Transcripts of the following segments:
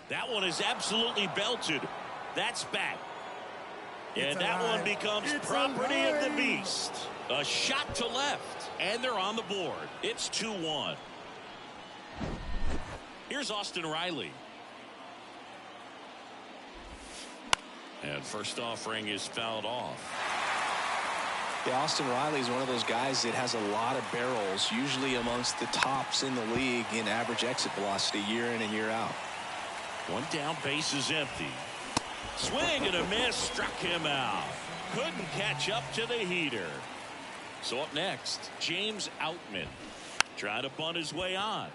That one is absolutely belted. That's back. And that one becomes property of the beast. A shot to left, and they're on the board. It's 2-1. Here's Austin Riley. And first offering is fouled off. Yeah, Austin Riley is one of those guys that has a lot of barrels, usually amongst the tops in the league in average exit velocity year in and year out. One down, base is empty. Swing and a miss, struck him out. Couldn't catch up to the heater. So up next, James Outman. Trying to bunt his way on.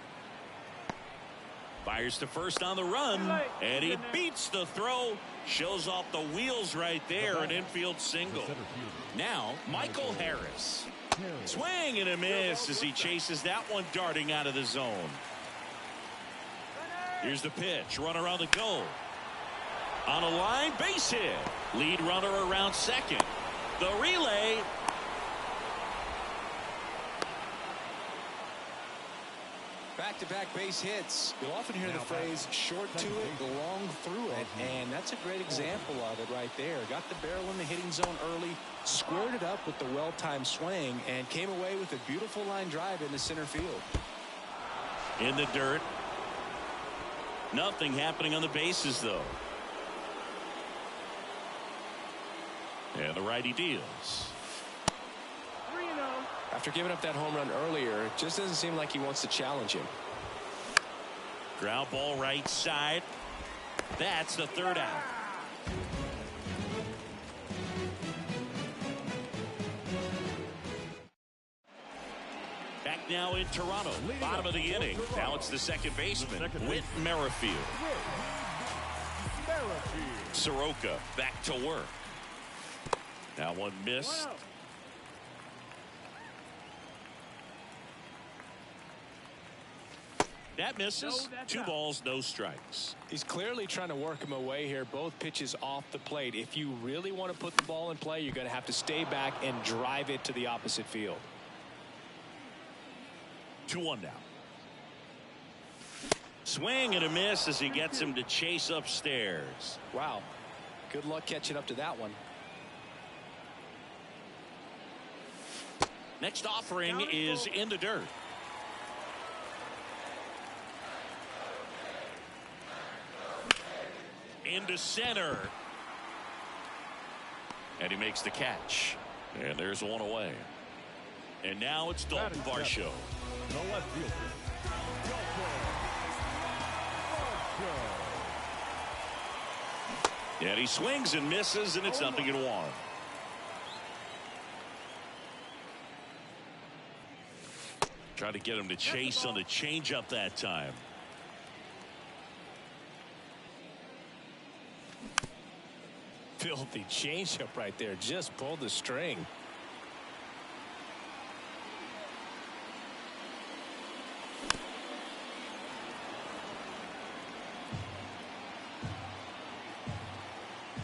Fires to first on the run, and he beats the throw. Shows off the wheels right there, an infield single. Now, Michael Harris. Swing and a miss as he chases that one darting out of the zone. Here's the pitch, runner on the go. On a line, base hit. Lead runner around second. The relay. Back-to-back base hits. You'll often hear the phrase short to it, long through it, and that's a great example of it right there. Got the barrel in the hitting zone early, squared it up with the well-timed swing, and came away with a beautiful line drive into center field. In the dirt. Nothing happening on the bases, though. And the righty deals. After giving up that home run earlier, it just doesn't seem like he wants to challenge him. Ground ball right side. That's the third out. Back now in Toronto, bottom of the inning. Now it's the second baseman, Whit Merrifield. Soroka back to work. Now one missed. That misses. 2 balls, no strikes. He's clearly trying to work him away here. Both pitches off the plate. If you really want to put the ball in play, you're going to have to stay back and drive it to the opposite field. 2-1 now. Swing and a miss as he gets him to chase upstairs. Wow. Good luck catching up to that one. Next offering is in the dirt. Into center. And he makes the catch. And there's one away. And now it's Dalton Varsho. The left fielder, And he swings and misses, and it's 0-1. Try to get him to chase on the changeup that time. Filthy changeup right there. Just pulled the string.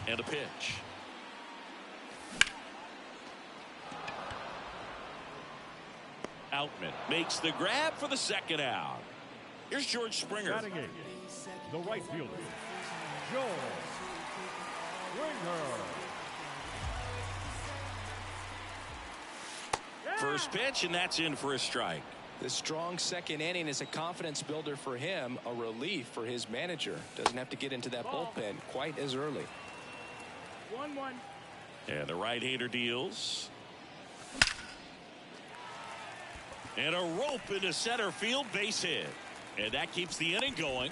And a pitch. Outman makes the grab for the second out. Here's George Springer. batting eighth, the right fielder, George Springer. First pitch, and that's in for a strike. The strong second inning is a confidence builder for him, a relief for his manager. Doesn't have to get into that bullpen quite as early. 1-1. And the right-hander deals. And a rope into center field, base hit. And that keeps the inning going.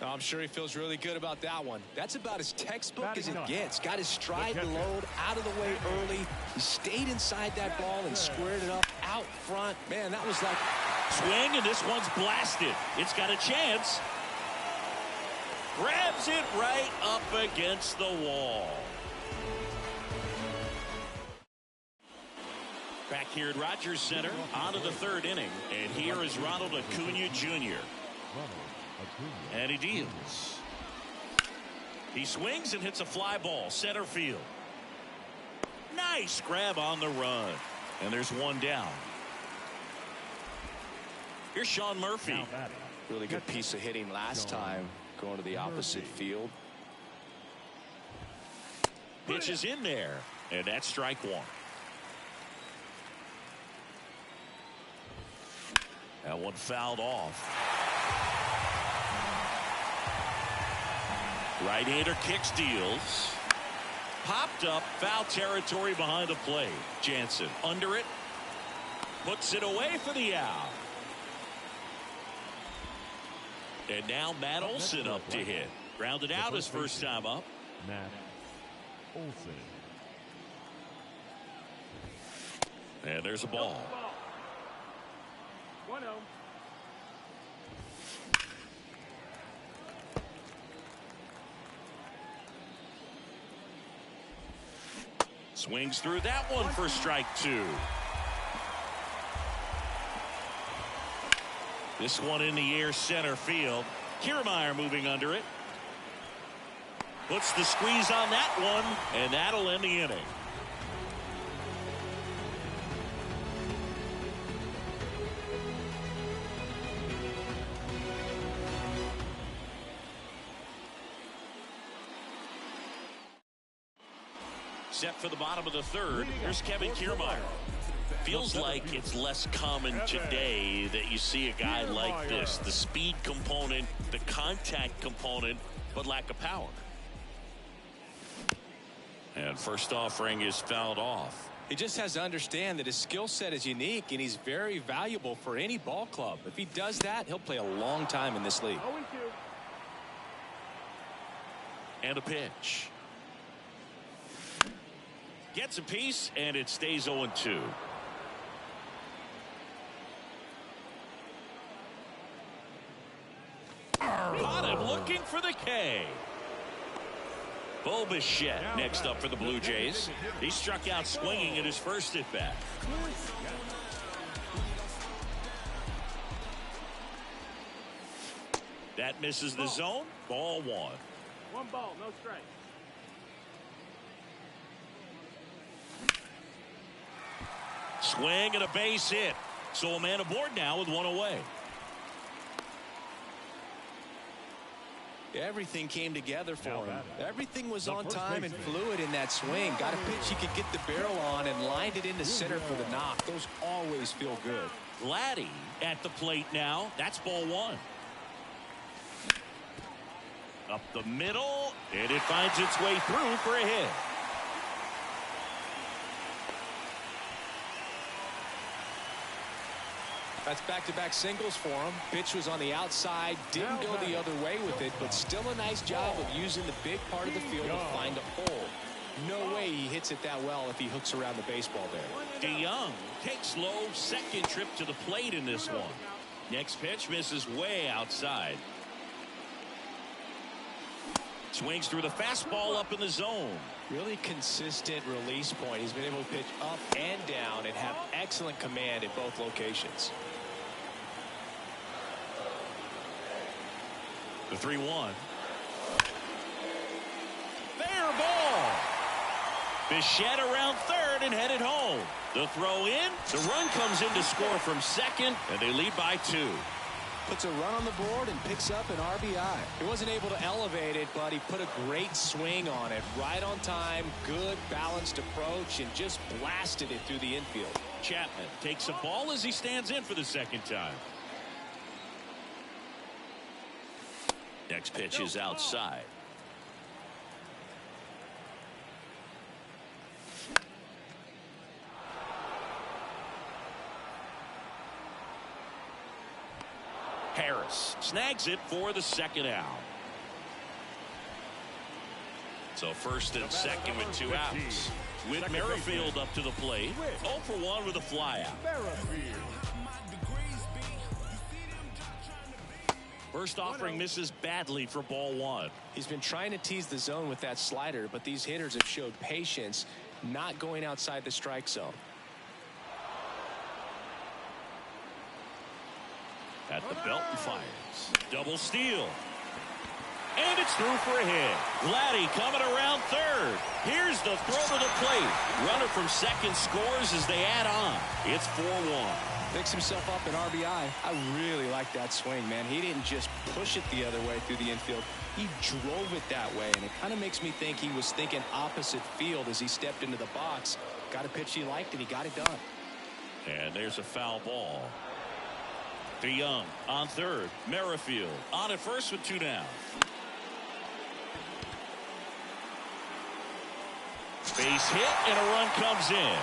Oh, I'm sure he feels really good about that one. That's about as textbook as it gets. Got his stride and load out of the way early. He stayed inside that ball and squared it up out front. Man, that was like... Swing, and this one's blasted. It's got a chance. Grabs it right up against the wall. Back here at Rogers Center, on to the third inning. And here is Ronald Acuna Jr. And he deals. He swings and hits a fly ball, center field. Nice grab on the run. And there's one down. Here's Sean Murphy. Now batting. Really good piece of hitting last time, going to the opposite field. Pitch is in there, and that's strike one. That one fouled off. Right-hander kicks, deals. Popped up, foul territory behind the plate. Jansen under it. Puts it away for the out. And now Matt Olson up to hit. Grounded out his first time up. Matt Olson. And there's a ball. 1-0. Swings through that one for strike two. This one in the air center field. Kiermaier moving under it. Puts the squeeze on that one, and that'll end the inning. Set for the bottom of the third. Here's Kevin Kiermaier. Feels like it's less common today that you see a guy like this. The speed component, the contact component, but lack of power. And first offering is fouled off. He just has to understand that his skill set is unique, and he's very valuable for any ball club. If he does that, he'll play a long time in this league. 0-2. And a pitch. Gets a piece, and it stays 0-2. Caught him looking for the K. Bo Bichette next up for the Blue Jays. He struck out swinging in his first at bat. That misses the zone. Ball one. 1 ball, no strike. Swing and a base hit. So a man aboard now with one away. Everything came together for him. Everything was on time and fluid in that swing. Got a pitch he could get the barrel on and lined it into center for the knock. Those always feel good. Vladdy at the plate now. That's ball one. Up the middle, and it finds its way through for a hit. That's back-to-back singles for him. Pitch was on the outside, didn't go the other way with it, but still a nice job of using the big part of the field to find a hole. No way he hits it that well if he hooks around the baseball there. DeYoung takes low, second trip to the plate in this one. Next pitch misses way outside. Swings through the fastball up in the zone. Really consistent release point. He's been able to pitch up and down and have excellent command at both locations. The 3-1. Fair ball. Bichette around third and headed home. The throw in. The run comes in to score from second, and they lead by 2. Puts a run on the board and picks up an RBI. He wasn't able to elevate it, but he put a great swing on it. Right on time, good balanced approach, and just blasted it through the infield. Chapman takes a ball as he stands in for the second time. Next pitch is outside. Harris snags it for the second out. So first and second with 2 outs. With Merrifield up to the plate. 0 for 1 with a flyout. First offering misses badly for ball one. He's been trying to tease the zone with that slider, but these hitters have showed patience, not going outside the strike zone. At the belt and fires. Double steal. And it's through for a hit. Vladdy coming around third. Here's the throw to the plate. Runner from second scores as they add on. It's 4-1. Picks himself up an RBI. I really like that swing, man. He didn't just push it the other way through the infield. He drove it that way, and it kind of makes me think he was thinking opposite field as he stepped into the box. Got a pitch he liked, and he got it done. And there's a foul ball. DeYoung on third. Merrifield on at first with 2 down. Base hit, and a run comes in.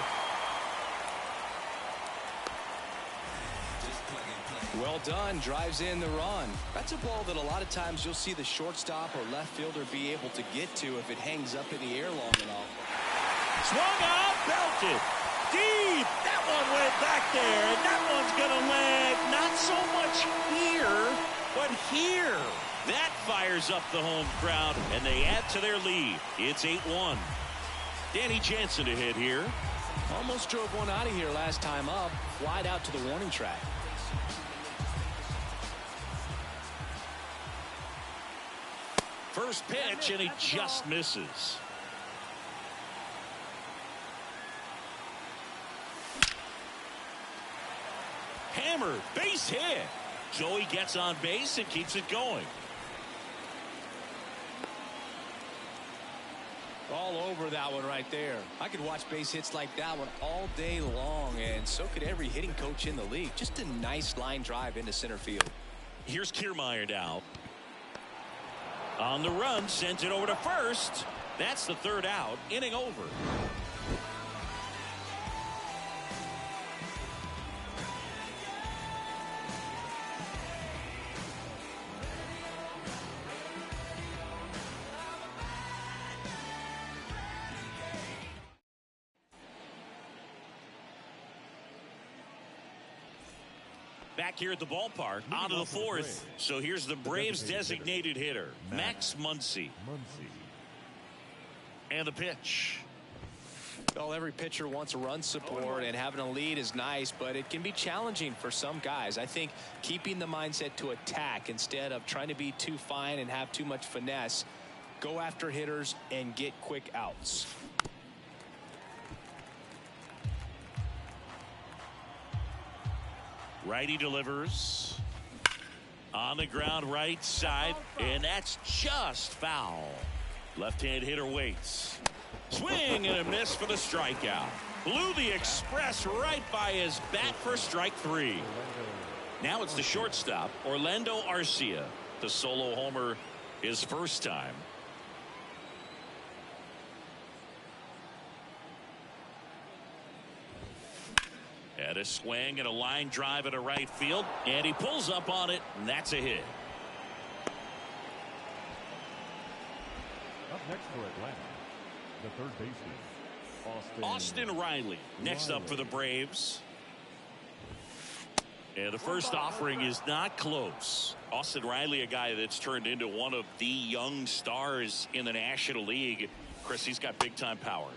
Well done. Drives in the run. That's a ball that a lot of times you'll see the shortstop or left fielder be able to get to if it hangs up in the air long enough. Swung out, belted. Deep. That one went back there, and that one's going to land not so much here, but here. That fires up the home crowd, and they add to their lead. It's 8-1. Danny Jansen to hit here. Almost drove one out of here last time up. Wide out to the warning track. First pitch, and he just misses. Hammered, base hit. Joey gets on base and keeps it going. All over that one right there. I could watch base hits like that one all day long, and so could every hitting coach in the league. Just a nice line drive into center field. Here's Kiermaier now. On the run, sends it over to first. That's the third out. Inning over. Back here at the ballpark, on to the fourth. So here's the Braves designated hitter, Max Muncy. And the pitch. Well, every pitcher wants run support, and having a lead is nice, but it can be challenging for some guys. I think keeping the mindset to attack instead of trying to be too fine and have too much finesse, go after hitters and get quick outs. Righty delivers on the ground right side, and that's just foul. Left-hand hitter waits. Swing and a miss for the strikeout. Blew the express right by his bat for strike 3. Now it's the shortstop, Orlando Arcia. The solo homer his first time. And a swing and a line drive at a right field, and he pulls up on it, and that's a hit. Up next for Atlanta, the third baseman, Austin Riley next up for the Braves. And the first offering is not close. Austin Riley, a guy that's turned into one of the young stars in the National League. Chris, he's got big-time power.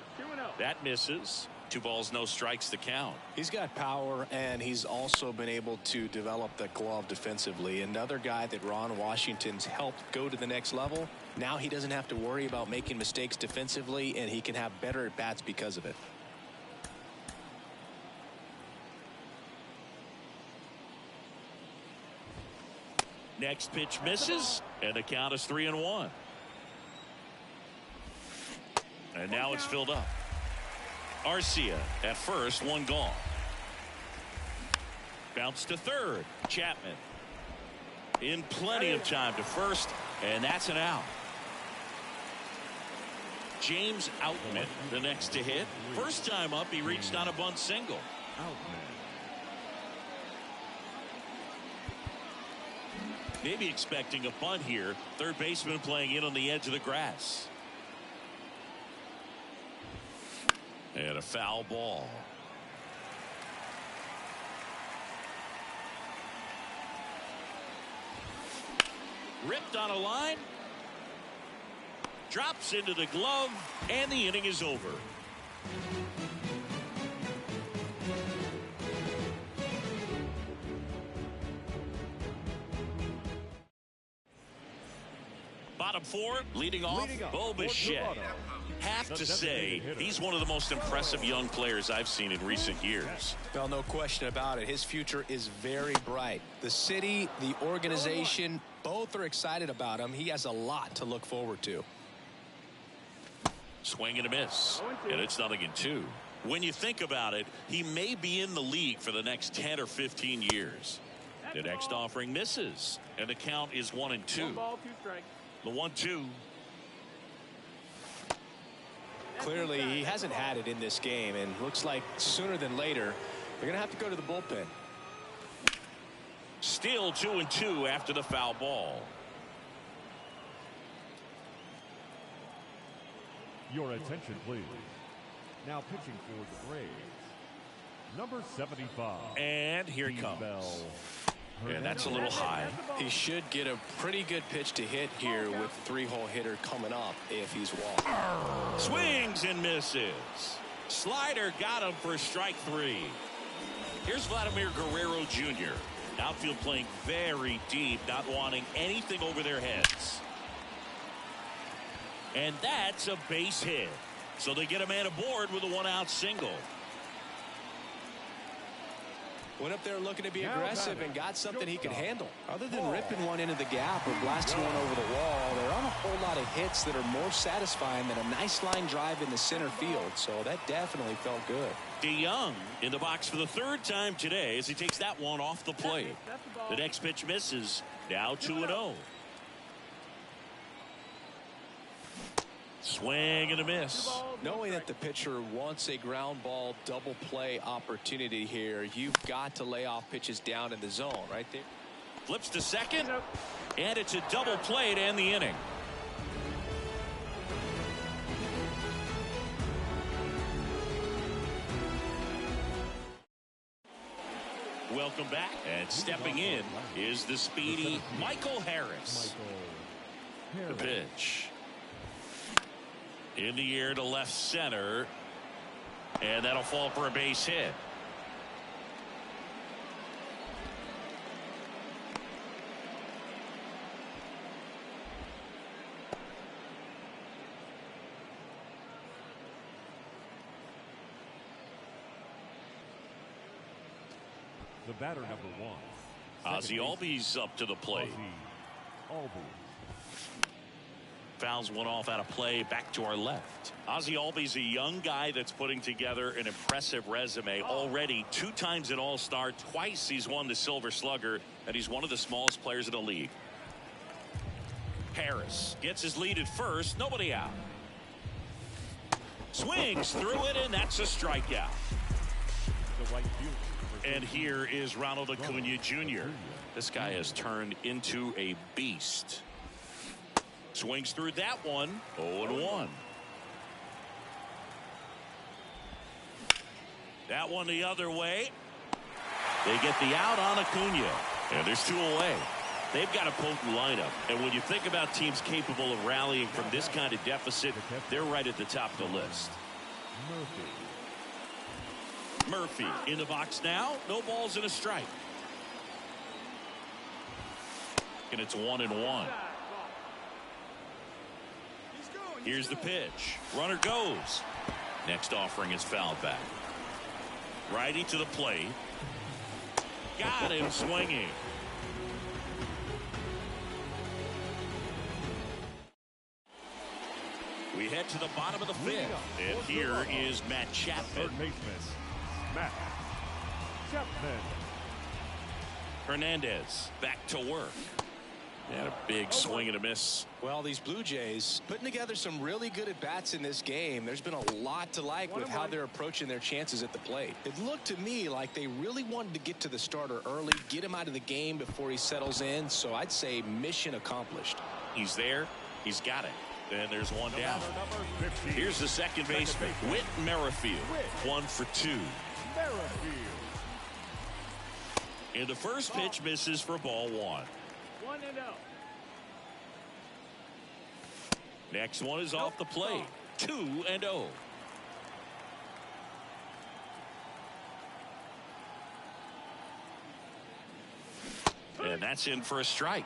That misses. 2 balls, no strikes to count. He's got power, and he's also been able to develop the glove defensively. Another guy that Ron Washington's helped go to the next level. Now he doesn't have to worry about making mistakes defensively, and he can have better at-bats because of it. Next pitch misses, and the count is 3-1. And now it's filled up. Arcia at first, 1 gone. Bounce to third. Chapman in plenty of time to first, and that's an out. James Outman the next to hit. First time up, he reached on a bunt single. Maybe expecting a bunt here. Third baseman playing in on the edge of the grass. And a foul ball. Ripped on a line. Drops into the glove, and the inning is over. Bottom four, leading off, Bo Bichette. Have to say, he's one of the most impressive young players I've seen in recent years. Well, no question about it. His future is very bright. The city, the organization, both are excited about him. He has a lot to look forward to. Swing and a miss, and it's 0-2. When you think about it, he may be in the league for the next 10 or 15 years. The next offering misses, and the count is 1-2. The 1-2. Clearly, he hasn't had it in this game, and looks like sooner than later, they're going to have to go to the bullpen. Still 2-2 after the foul ball. Your attention, please. Now pitching for the Braves, number 75. And here he comes. And that's a little high. He should get a pretty good pitch to hit here with three-hole hitter coming up if he's walking. Swings and misses. Slider got him for strike 3. Here's Vladimir Guerrero Jr. Outfield playing very deep, not wanting anything over their heads. And that's a base hit. So they get a man aboard with a 1-out single. Went up there looking to be aggressive and got something he could handle. Other than ripping one into the gap or blasting one over the wall, there aren't a whole lot of hits that are more satisfying than a nice line drive in the center field. So that definitely felt good. DeYoung in the box for the 3rd time today as he takes that one off the plate. The next pitch misses. Now 2-0. Swing and a miss. Knowing that the pitcher wants a ground ball double play opportunity here, you've got to lay off pitches down in the zone right there. Flips to second, and it's a double play to end the inning. Welcome back, and stepping in is the speedy Michael Harris. The pitch. In the air to left center, and that'll fall for a base hit. The batter, number 1. Ozzie Albies up to the plate. Fouls one off out of play back to our left. Ozzie Albies, a young guy that's putting together an impressive resume. Already 2 times an All-Star, twice he's won the Silver Slugger, and he's one of the smallest players in the league. Harris gets his lead at first, nobody out. Swings through it, and that's a strikeout. And here is Ronald Acuna Jr. This guy has turned into a beast. Swings through that one. 0-1. That one the other way. They get the out on Acuna. And there's 2 away. They've got a potent lineup. And when you think about teams capable of rallying from this kind of deficit, they're right at the top of the list. Murphy in the box now. No balls and a strike. And it's 1-1. Here's the pitch. Runner goes. Next offering is fouled back. Righty to the plate. Got him swinging. We head to the bottom of the 5th. And here is Matt Chapman. Third baseman, Matt Chapman. Hernandez back to work. And a big swing and a miss. Well, these Blue Jays putting together some really good at-bats in this game. There's been a lot to like with how they're approaching their chances at the plate. It looked to me like they really wanted to get to the starter early, get him out of the game before he settles in. So I'd say mission accomplished. He's there. He's got it. And there's one down. Here's the second baseman, Whit Merrifield. 1 for 2. And the first pitch misses for ball 1. 1-0. Next one is off the plate. 2-0. And that's in for a strike.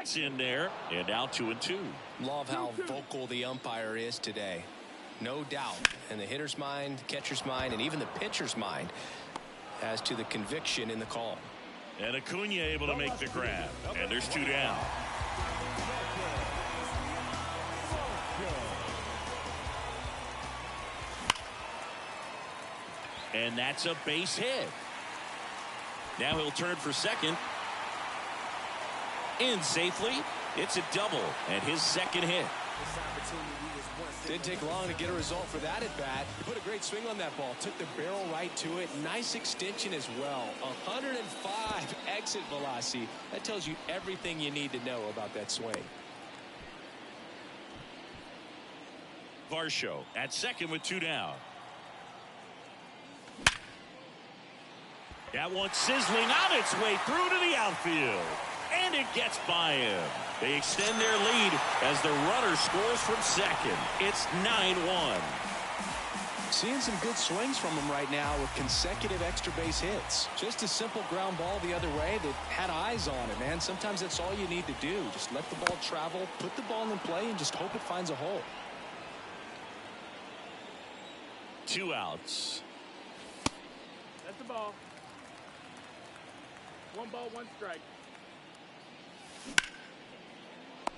That's in there, and now 2-2. Love how vocal the umpire is today. No doubt in the hitter's mind, catcher's mind, and even the pitcher's mind as to the conviction in the call. And Acuna able to make the grab, and there's 2 down. And that's a base hit. Now he'll turn for second. In safely. It's a double and his second hit. Didn't take long to get a result for that at bat. He put a great swing on that ball. Took the barrel right to it. Nice extension as well. 105 exit velocity. That tells you everything you need to know about that swing. Varsho at second with 2 down. That one sizzling on its way through to the outfield. And it gets by him. They extend their lead as the runner scores from second. It's 9-1. Seeing some good swings from him right now with consecutive extra base hits. Just a simple ground ball the other way that had eyes on it, man. Sometimes that's all you need to do. Just let the ball travel, put the ball in play, and just hope it finds a hole. 2 outs. That's the ball. 1 ball, 1 strike.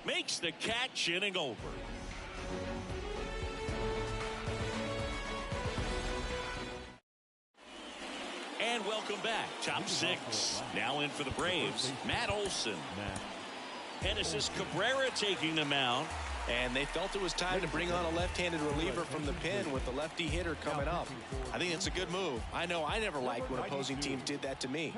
Makes the catch, inning over. And welcome back. Top 6. Now in for the Braves. Matt Olson. Genesis Cabrera taking the mound. And they felt it was time to bring on a left-handed reliever from the pen with the lefty hitter coming up. I think it's a good move. I know I never liked when opposing teams did that to me.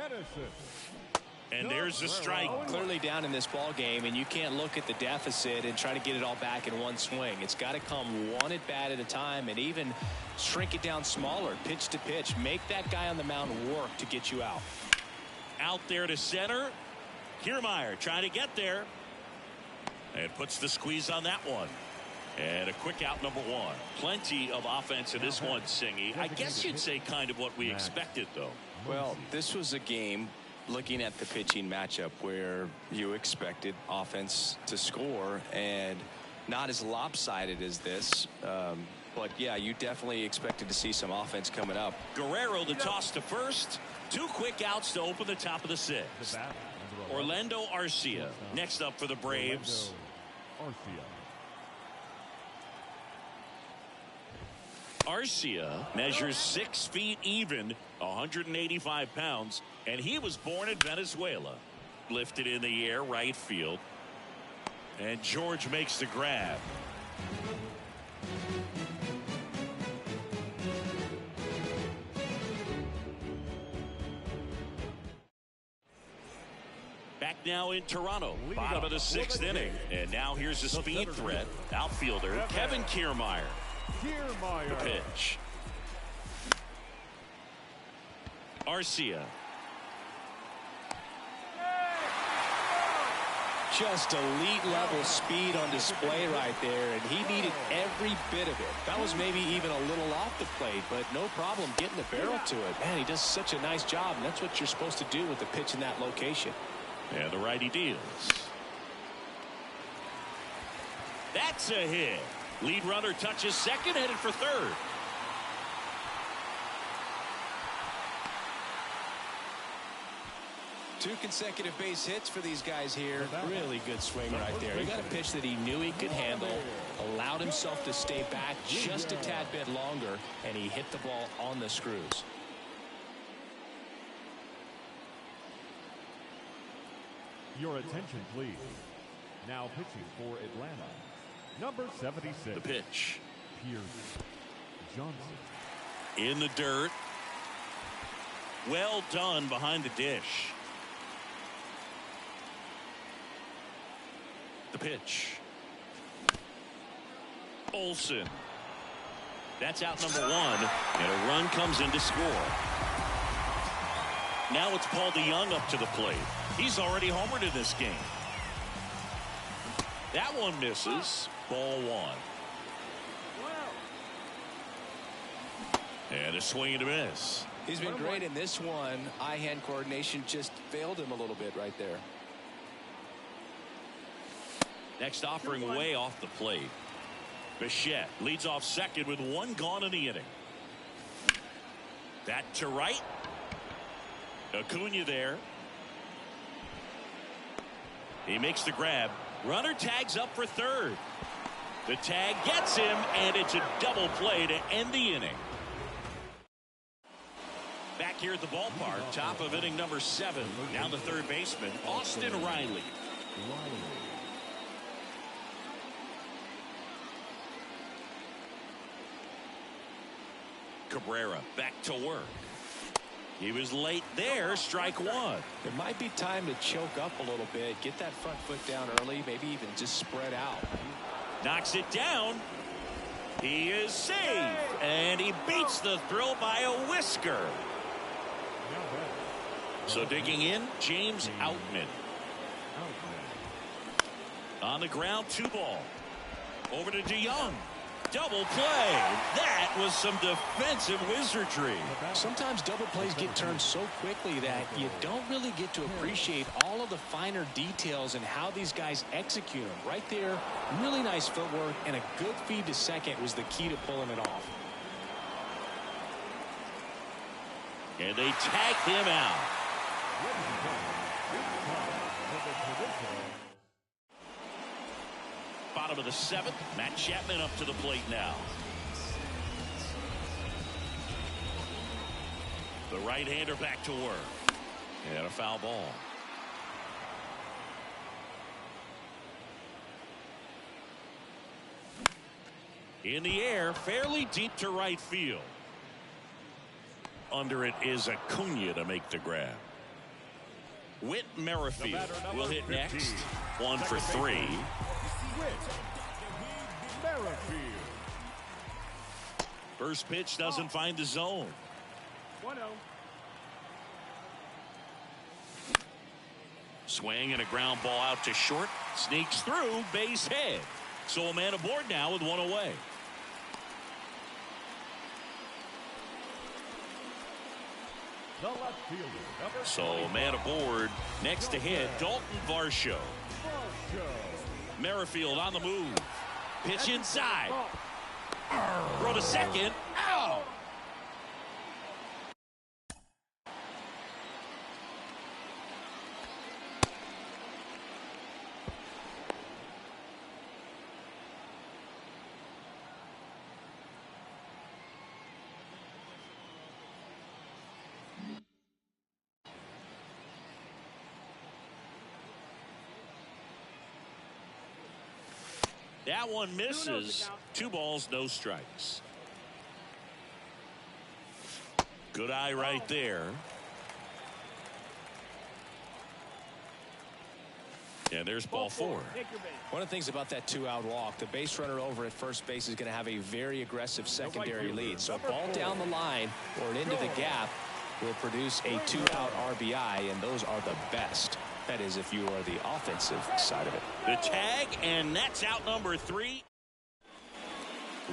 And there's the strike. Clearly down in this ball game, and you can't look at the deficit and try to get it all back in one swing. It's got to come one at bat at a time, and even shrink it down smaller, pitch to pitch. Make that guy on the mound work to get you out. Out there to center. Kiermaier trying to get there. And puts the squeeze on that one. And a quick out, number 1. Plenty of offense in this one, Singy. I guess you'd say kind of what we expected, though. Well, this was a game, looking at the pitching matchup, where you expected offense to score, and not as lopsided as this. But, yeah, you definitely expected to see some offense coming up. Guerrero the toss to first. 2 quick outs to open the top of the 6th. Orlando Arcia next up for the Braves. Arcia measures 6 feet even, 185 pounds, and he was born in Venezuela. Lifted in the air, right field. And George makes the grab. Back now in Toronto, bottom of the 6th inning. And now here's a speed threat. Outfielder Kevin Kiermaier. The pitch. Arcia. Just elite level speed on display right there, and he needed every bit of it. That was maybe even a little off the plate, but no problem getting the barrel to it. Man, he does such a nice job, and that's what you're supposed to do with the pitch in that location. And the righty deals. That's a hit. Lead runner touches second, headed for third. Two consecutive base hits for these guys here. Really good swing right there. He got a pitch that he knew he could handle, allowed himself to stay back just a tad bit longer, and he hit the ball on the screws. Your attention, please. Now pitching for Atlanta, number 76. The pitch. Pierce Johnson. In the dirt. Well done behind the dish. The pitch. Olson. That's out number 1, and a run comes in to score. Now it's Paul DeJong up to the plate. He's already homered in this game. That one misses. Ball 1. And a swing and a miss. He's been great in this one. Eye-hand coordination just failed him a little bit right there. Next offering way off the plate. Bichette leads off second with one gone in the inning. That to right. Acuna there. He makes the grab. Runner tags up for third. The tag gets him, and it's a double play to end the inning. Back here at the ballpark, top of inning number 7. Now the third baseman, Austin Riley. Cabrera back to work. He was late there. Strike one. It might be time to choke up a little bit. Get that front foot down early. Maybe even just spread out. Knocks it down. He is safe. And he beats the throw by a whisker. So digging in, James Outman. On the ground, 2 ball. Over to DeYoung. Double play. That was some defensive wizardry. Sometimes double plays get turned so quickly that you don't really get to appreciate all of the finer details and how these guys execute them. Right there, really nice footwork, and a good feed to second was the key to pulling it off. And they tagged him out. Bottom of the 7th, Matt Chapman up to the plate now. The right-hander back to work. And a foul ball. In the air, fairly deep to right field. Under it is Acuna to make the grab. Whit Merrifield will hit next. 1 for 3. First pitch doesn't find the zone. 1-0. Swing and a ground ball out to short. Sneaks through, base hit. So a man aboard now with 1 away. So a man aboard. Next to hit, Dalton Varsho. Merrifield on the move. Pitch inside. Throw to second. Out. That one misses. 2 balls, no strikes. Good eye right there. And there's ball 4. One of the things about that 2-out walk, the base runner over at first base is going to have a very aggressive secondary lead. So a ball down the line or into the gap will produce a 2-out RBI, and those are the best. That is, if you are the offensive side of it. The tag, and that's out number 3.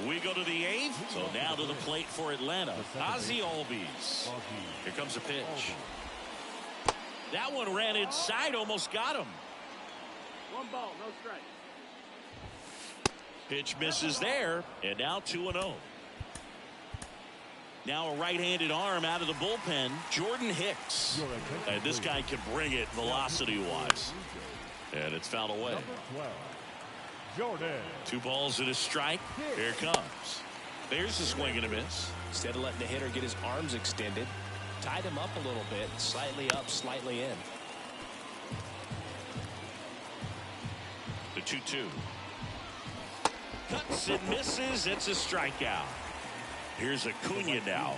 We go to the 8th. So now to the plate for Atlanta. Ozzie Albies. Here comes a pitch. That one ran inside, almost got him. 1 ball, no strike. Pitch misses there, and now 2-0. Now a right-handed arm out of the bullpen, Jordan Hicks. And this guy can bring it velocity-wise. And it's fouled away. 2 balls and a strike. Here it comes. There's a swing and a miss. Instead of letting the hitter get his arms extended, tied him up a little bit, slightly up, slightly in. The 2-2. Cuts and misses. It's a strikeout. Here's Acuna now.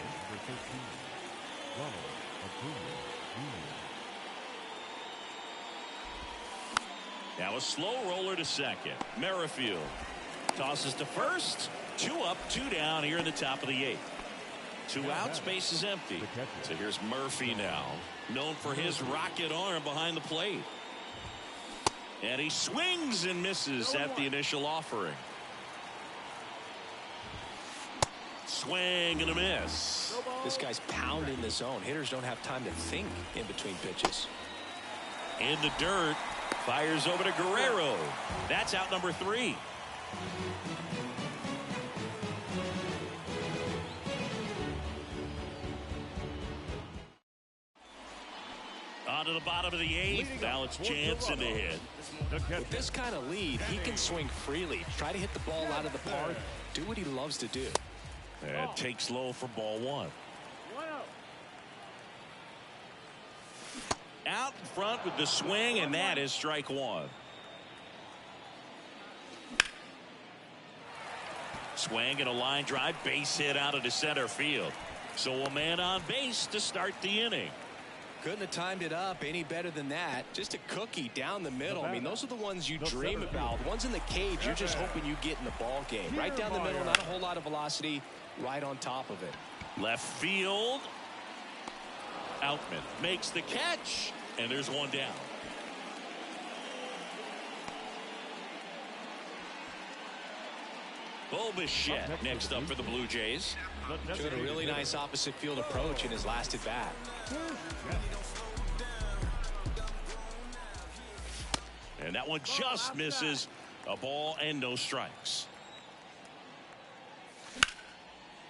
Now a slow roller to second. Merrifield tosses to first. 2 up, 2 down here in the top of the 8th. 2 outs, base is empty. So here's Murphy now, known for his rocket arm behind the plate. And he swings and misses at the initial offering. Swing and a miss. This guy's pounding the zone. Hitters don't have time to think in between pitches. In the dirt, Fires over to Guerrero. That's out number 3. On to the bottom of the 8th. Now it's Jansen to hit. With this kind of lead, he can swing freely. Try to hit the ball out of the park. Do what he loves to do. And takes low for ball 1. Out in front with the swing, and that is strike 1. Swing and a line drive, base hit out into center field. So a man on base to start the inning. Couldn't have timed it up any better than that. Just a cookie down the middle. I mean, those are the ones you dream about. Ones in the cage, you're just hoping you get in the ball game. Right down the middle, not a whole lot of velocity, right on top of it. Left field. Outman makes the catch, and there's one down. Bo Bichette next up for the Blue Jays. Showed a really nice opposite field approach in his last at bat. And that one just misses. A ball and no strikes.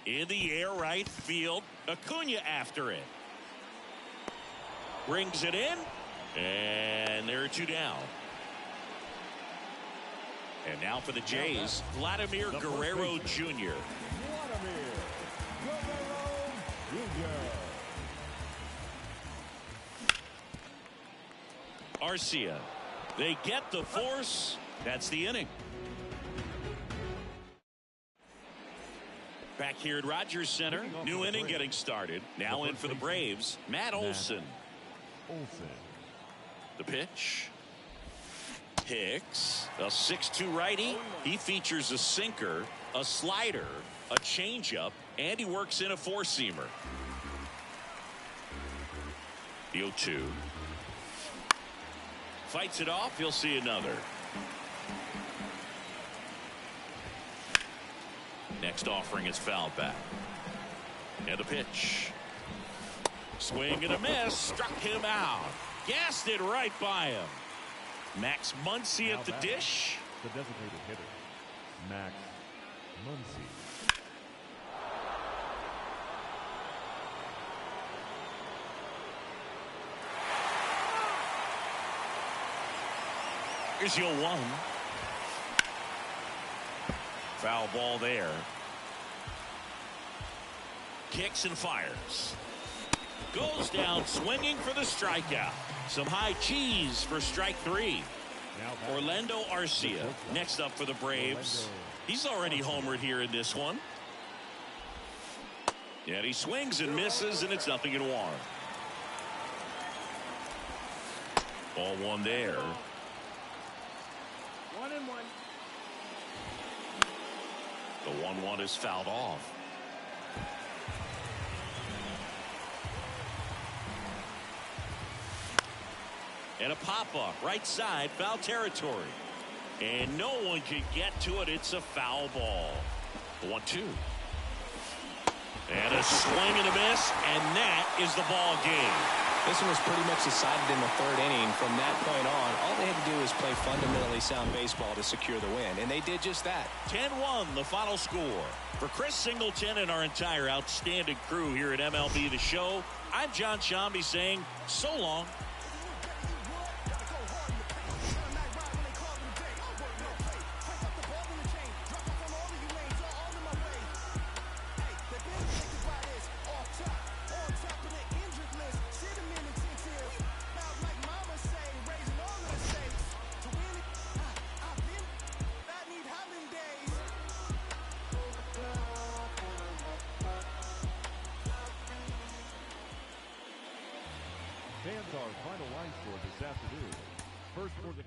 In the air, right field. Acuna after it. Brings it in. And there are 2 down. And now for the Jays, Vladimir Guerrero Jr. Arcia. They get the force. That's the inning. Back here at Rogers Center. New inning getting started. Now in for the Braves, Matt Olson. The pitch. Hicks, a 6'2" righty. He features a sinker, a slider, a changeup, and he works in a 4-seamer. The 0-2. Fights it off. He'll see another. Next offering is fouled back. And the pitch. Swing and a miss. Struck him out. Gassed it right by him. Max Muncy at the dish. The designated hitter, Max Muncy. Here's your 1. Foul ball there. Kicks and fires. Goes down swinging for the strikeout. Some high cheese for strike 3. Orlando Arcia next up for the Braves. He's already homered here in this one. And he swings and misses, and it's 0-1. Ball 1 there. 1-1. The 1-1 is fouled off. And a pop-up right side, foul territory. And no one can get to it. It's a foul ball. 1-2. And a swing and a miss, and that is the ball game. This one was pretty much decided in the 3rd inning. From that point on, all they had to do was play fundamentally sound baseball to secure the win, and they did just that. 10-1, the final score. For Chris Singleton and our entire outstanding crew here at MLB The Show, I'm John Shambi saying so long. Fans our final line score this afternoon. First for the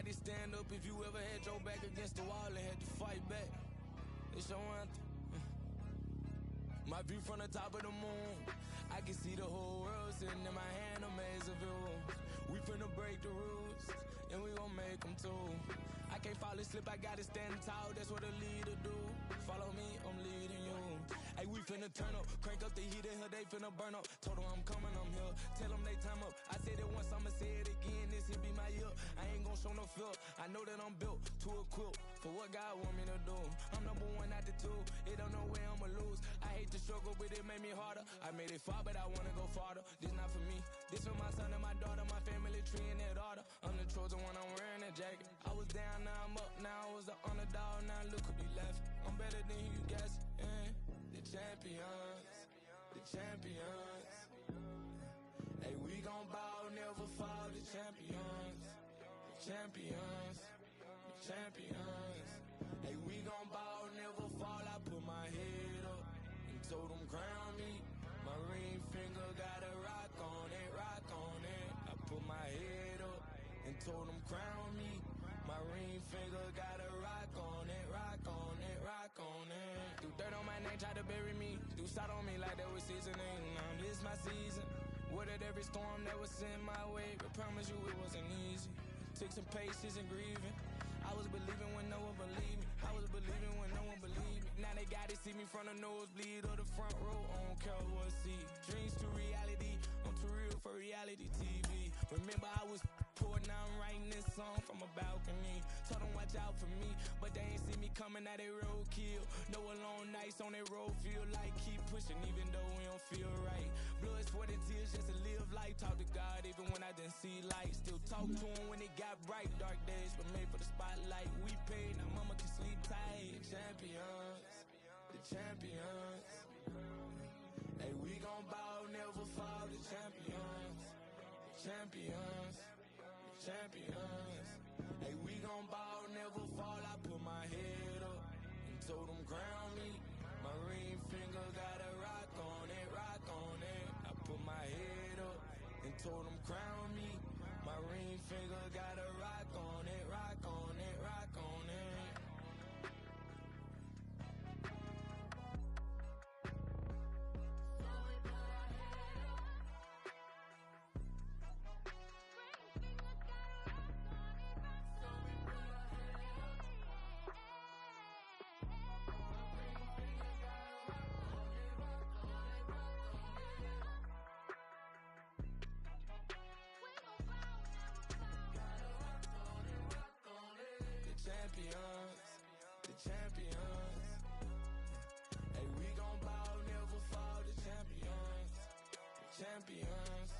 Everybody stand up if you ever had your back against the wall and had to fight back. It's your anthem. My view from the top of the moon, I can see the whole world sitting in my hand, a maze of views. We finna break the rules, and we gon' make them too. I can't fall asleep, I gotta stand tall, that's what a leader do. Follow me, I'm leading you. Hey, we finna turn up, crank up the heat in here, they finna burn up. Told them I'm coming, I'm here, tell them they time up. I said it once, I'ma say it again, this here be my year. I ain't gon' show no fear, I know that I'm built to equip for what God want me to do. I'm number one out the two, it don't know where I'ma lose. I hate the struggle, but it made me harder. I made it far, but I wanna go farther. This not for me, this for my son and my daughter, my family tree and their daughter. I'm the chosen one, I'm wearing that jacket. I was down, now I'm up, now I was the underdog, now look who be left. I'm better than you guys, yeah. The champions, the champions. Hey, we gon' ball, never fall, the champions, the champions, the champions. Hey, we gon' ball, never fall, I put my head up and told them crown me. My ring finger got a rock on it, rock on it. I put my head up and told them crown me. My ring finger got a rock on it, rock on it, rock on it. Do dirt on my name, try to bury me. Do salt on me like that was seasoning. Now this my season. Weathered every storm that was sent my way, but promise you it wasn't easy. Took some patience and grieving. I was believing when no one believed me. I was believing when no one believed me. Now they gotta see me from the nosebleed or the front row. I don't care what see. Dreams to reality. I'm too real for reality TV. Remember I was poor, now I'm writing this song from a balcony. Told them watch out for me, but they ain't see me coming, now they roadkill. No alone nights on that road, feel like keep pushing even though we don't feel right. Blood, sweat, and tears just to live life. Talk to God even when I didn't see light. Still talk to him when it got bright. Dark days, but made for the spotlight. We paid, now mama can sleep tight. The champions, the champions. Hey, we gon' ball, never fall. The champions, the champions, the champions. Hey, we gon' ball, never fall. I put my head up and told them crown me. My ring finger got a rock on it, rock on it. I put my head up and told them crown me. My ring finger got a rock on it, rock on it, rock on it. Champions, the champions. Hey, we gon' ball, never fall. The champions, the champions,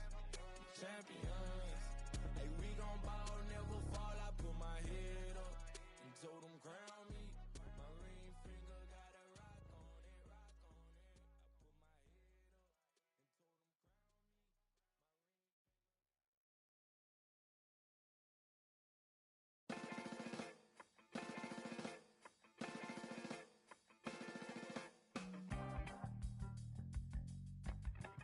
the champions. Hey, we gon' ball, never fall. I put my head up and told them crown me. My ring finger got a rock on it, rock on it. I put my head up and told them crown me. My ring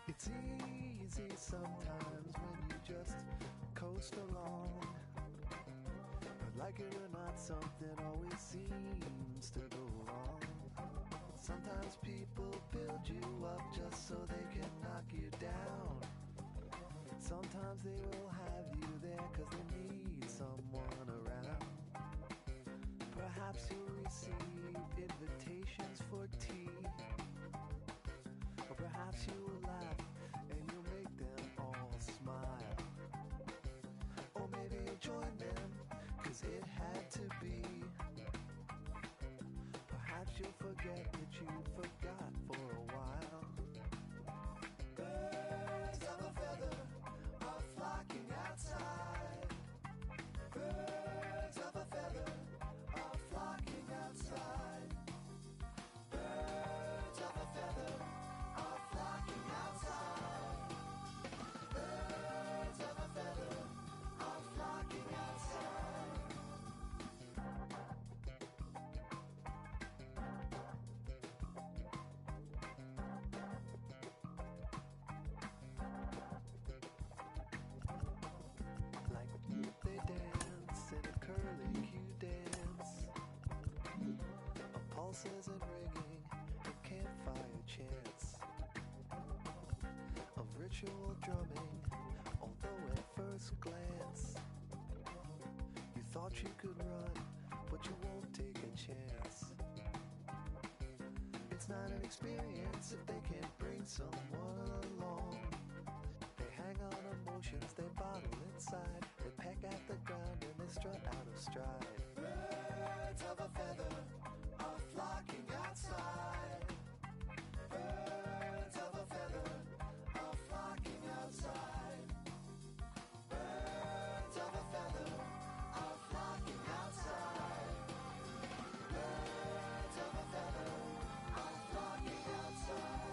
It's easy sometimes when you just coast along, but like it or not, something always seems to go wrong. Sometimes people build you up just so they can knock you down. Sometimes they will have you there cause they need someone around. Perhaps you'll receive invitations for tea, or perhaps you will laugh and you'll make them all smile. Or maybe you'll join them, cause it had to be. Perhaps you'll forget that you forgot for a while. Birds of a feather are flocking outside. Birds of a feather are flocking outside. Birds of a feather are flocking outside. Birds of a feather are flocking outside. sensual drumming, although at first glance you thought you could run, but you won't take a chance. It's not an experience if they can't bring someone along. They hang on emotions, they bottle inside, they peck at the ground and they strut out of stride. Birds of a feather are flocking outside. Birds of a feather are flocking outside. Birds of a feather are flocking outside. Birds of a feather are flocking outside.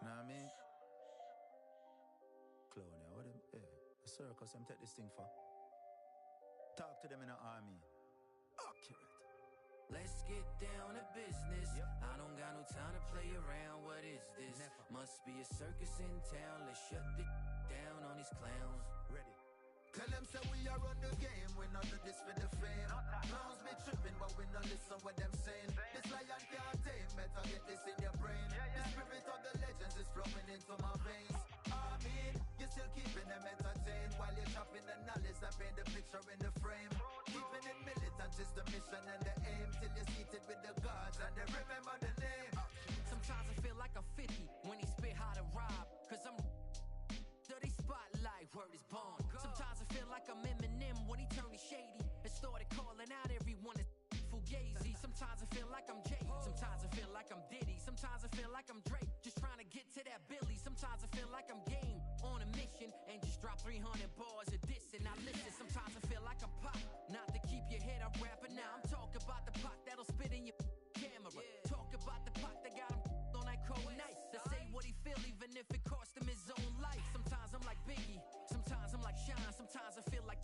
Know what I mean? Clown, what them? A circus, them take this thing for. Talk to them in the army. Accurate. Let's get down to business. Yep. I don't got no time to play around. What is this? Never. Must be a circus in town. Let's shut the down on these clowns. Ready. Tell them say we are on the game. We not do this for the fame. Clowns be tripping, but we not listen what them saying. This lion can't tame. Better get this in your brain. The spirit of the legends is flowing into my veins. I mean, you're still keeping them entertained while you're chopping the knowledge that paint the picture in the frame. Keeping it militant is the mission and the aim till you're seated with the gods and they remember the name. Sometimes I feel like I'm 50 when he spit how to rob. Cause I'm dirty spotlight, word is born. Sometimes I feel like I'm Eminem when he turned shady and started calling out everyone as fugazi. Sometimes I feel like I'm Jay. Sometimes I feel like I'm Diddy. Sometimes I feel like I'm Drake, just trying to get to that Billy. Sometimes I feel like I'm Game on a mission and just drop 300 bars of this and I listen. Sometimes I feel like I'm Pop, not to keep your head up rapper. Now I'm talking about the pot that'll spit in your camera. Talk about the pot that got him on that cold night. To say what he feel even if it cost him his own life. Sometimes I'm like Biggie, sometimes I'm like Sean. Sometimes I feel like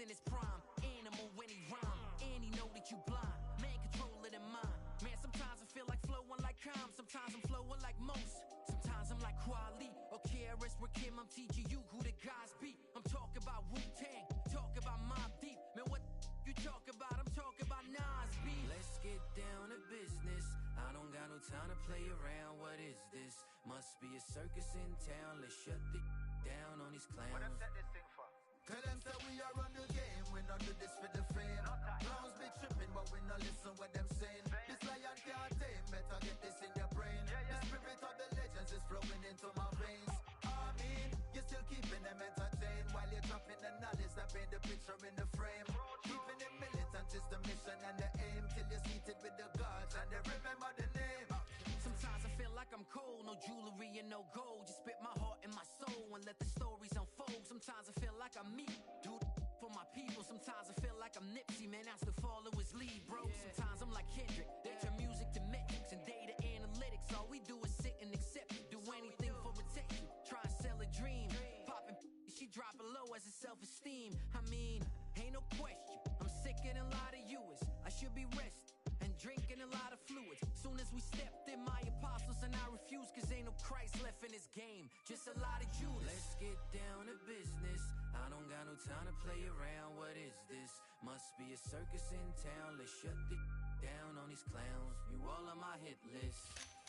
in his prime. Animal when he rhyme, and he know that you blind. Man control it in mind. Man, sometimes I feel like flowing like Calm. Sometimes I'm flowing like most. Sometimes I'm like Kweli or KRS Rakim. I'm teaching you who the guys be. I'm talking about Wu-Tang, talk about Mobb Deep. Man, what you talk about? I'm talking about Nas B. Let's get down to business. I don't got no time to play around. What is this? Must be a circus in town. Let's shut the down on these clowns. What them set this thing for? Tell them say we are on the game. We not do this for the fame. Clowns be tripping, but we not listen what them saying. This lion can't tame. Better get this in your brain. The spirit of the legends is flowing into my veins. I mean, you're still keeping them entertained while you're dropping the knowledge that paint the picture in the frame. Keeping it militant is the mission and the aim till you're seated with the gods and they remember the name. Sometimes I feel like I'm cold, no jewelry and no gold. Just spit my heart and my soul and let the stories unfold. Sometimes I feel like I'm me, do for my people. Sometimes I feel like I'm Nipsey, man, I still follow his lead, bro. Sometimes I'm like Kendrick, they turn music to metrics and data analytics. All we do is sit and accept it, do anything for attention. Try dropping low as a self-esteem. I mean, ain't no question, I'm sicker than a lot of you is. I should be resting and drinking a lot of fluids. Soon as we stepped in, my apostles and I refused, cause ain't no Christ left in this game, just a lot of Judas. Let's get down to business. I don't got no time to play around. What is this? Must be a circus in town. Let's shut the down on these clowns. You all on my hit list.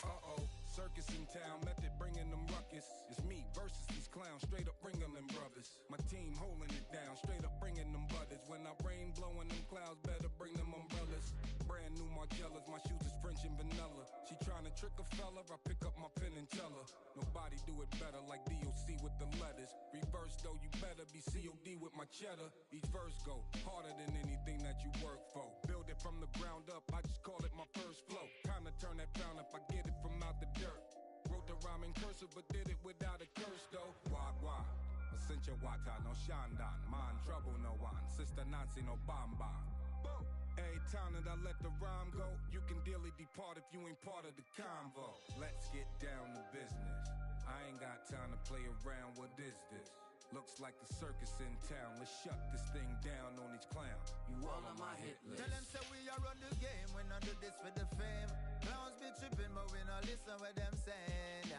Uh-oh, circus in town, method bringing them ruckus. It's me versus these clowns, straight up bringing them brothers. My team holding it down, straight up bringing them butters. When I rain blowing them clouds, better bring them umbrellas. Brand new Margielas, my shoes is French and vanilla. She trying to trick a fella, I pick up my pen and tell her. Nobody do it better like DOC with the letters. Reverse though, you better be COD with my cheddar. Each verse go harder than anything that you work for. Build it from the ground up, I just call it my first flow. Kinda turn that frown up, I get it from out the dirt. Wrote the rhyme in cursive, but did it without a curse though. Wagwa, Asencha Wata, no Shandan. Man, trouble no one, Sister Nancy, no Bamba. Boom. Every time that I let the rhyme go, you can dearly depart if you ain't part of the convo. Let's get down to business. I ain't got time to play around, what is this? Looks like a circus in town. Let's shut this thing down on these clowns. You all on my hit list. Tell them say we are run the game, we not do this for the fame. Clowns be tripping, but we not listen what them saying.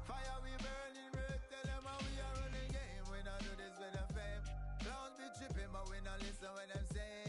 Fire we burning red, tell them how we are run the game, we not do this for the fame. Clowns be tripping, but we not listen what them saying.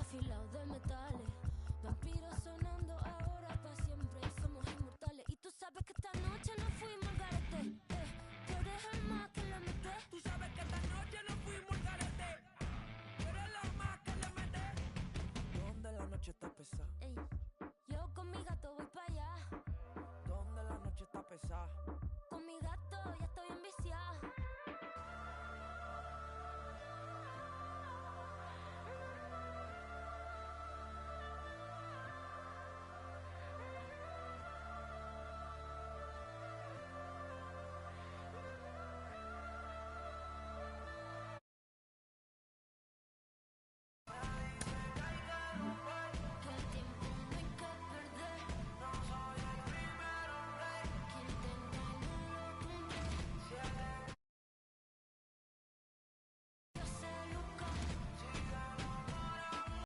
afilados de metales. Vampiros sonando ahora para siempre. Somos inmortales. Y tú sabes que esta noche nos fuimos al garete. Tú eres el más que le mete. Tú sabes que esta noche nos fuimos al garete. Tú eres la más que le mete. Donde la noche está pesada. Ey, yo con mi gato voy para allá. Donde la noche está pesada.